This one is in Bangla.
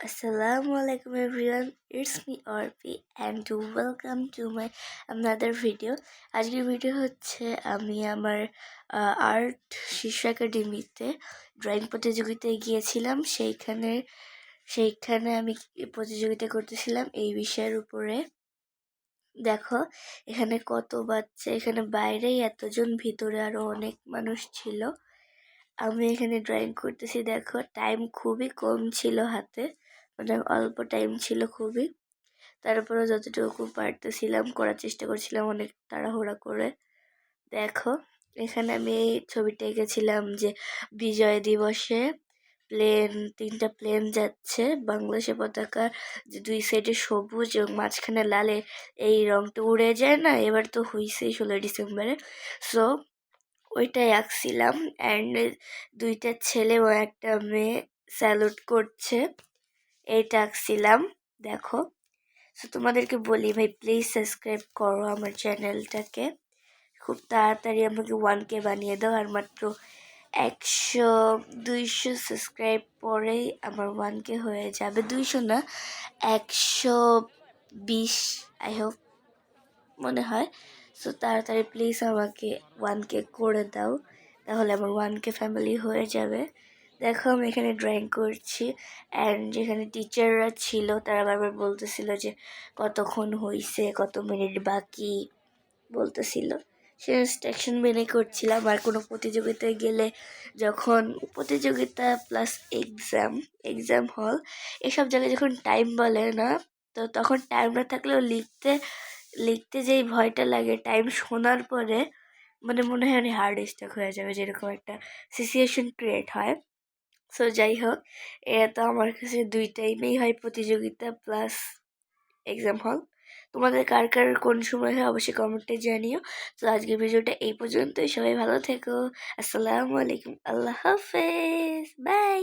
Assalamu alaikum everyone, it's me Orpi and welcome to my another video. আজকের ভিডিও হচ্ছে আমি আমার আর্ট শিশু একাডেমিতে ড্রয়িং প্রতিযোগিতায় গিয়েছিলাম। সেইখানে আমি প্রতিযোগিতা করতেছিলাম এই বিষয়ের উপরে। দেখো এখানে কত বাচ্চা, এখানে বাইরেই এতজন, ভিতরে আরো অনেক মানুষ ছিল। আমি এখানে ড্রয়িং করতেছি। দেখো টাইম খুবই কম ছিল হাতে, মানে অল্প টাইম ছিল খুবই। তারপরে যতটুকু পারতেছিলাম করার চেষ্টা করছিলাম অনেক তাড়াহুড়া করে। দেখো এখানে আমি এই ছবিটা এঁকেছিলাম যে বিজয় দিবসে তিনটা প্লেন যাচ্ছে, বাংলাদেশের পতাকা যে দুই সাইডে সবুজ এবং মাঝখানে লালে, এই রংটা উড়ে যায় না, এবার তো হয়েছেই 16 ডিসেম্বরে। সো ওইটাই আঁকছিলাম অ্যান্ড দুইটা ছেলে ও একটা মেয়ে স্যালুট করছে, এইটা আঁকছিলাম। দেখো সো তোমাদেরকে বলি ভাই প্লিজ সাবস্ক্রাইব করো আমার চ্যানেলটাকে, খুব তাড়াতাড়ি আমাকে 1K বানিয়ে দাও। আর মাত্র 100-200 সাবস্ক্রাইব পরেই আমার 1K হয়ে যাবে। 200 না, 120 আই হোপ, মনে হয়। সো তাড়াতাড়ি প্লিজ আমাকে 1K করে দাও, তাহলে আমার 1K ফ্যামিলি হয়ে যাবে। দেখো আমি এখানে ড্রয়িং করছি অ্যান্ড যেখানে টিচাররা ছিল তারা বারবার বলতেছিল যে কতক্ষণ হয়েছে, কত মিনিট বাকি বলতেছিল। সে ইনস্ট্রাকশন মেনে করছিলাম। আর কোনো প্রতিযোগিতায় গেলে, যখন প্রতিযোগিতা প্লাস এক্সাম হল এসব জায়গায় যখন টাইম বলে না, তো তখন টাইম না থাকলেও লিখতে যেই ভয়টা লাগে, টাইম শোনার পরে মানে মনে হয় অনেক হার্ড স্ট্রোক হয়ে যাবে, যেরকম একটা সিচুয়েশন ক্রিয়েট হয়। সো যাই হোক, এটা তো আমার কাছে দুই টাইমেই হয়, প্রতিযোগিতা প্লাস এক্সাম হল। তোমাদের কার কার কোন সময় হয় অবশ্যই কমেন্টে জানিও। তো আজকের ভিডিওটা এই পর্যন্তই, সবাই ভালো থেকো। আসসালামু আলাইকুম, আল্লাহ হাফেজ, বাই।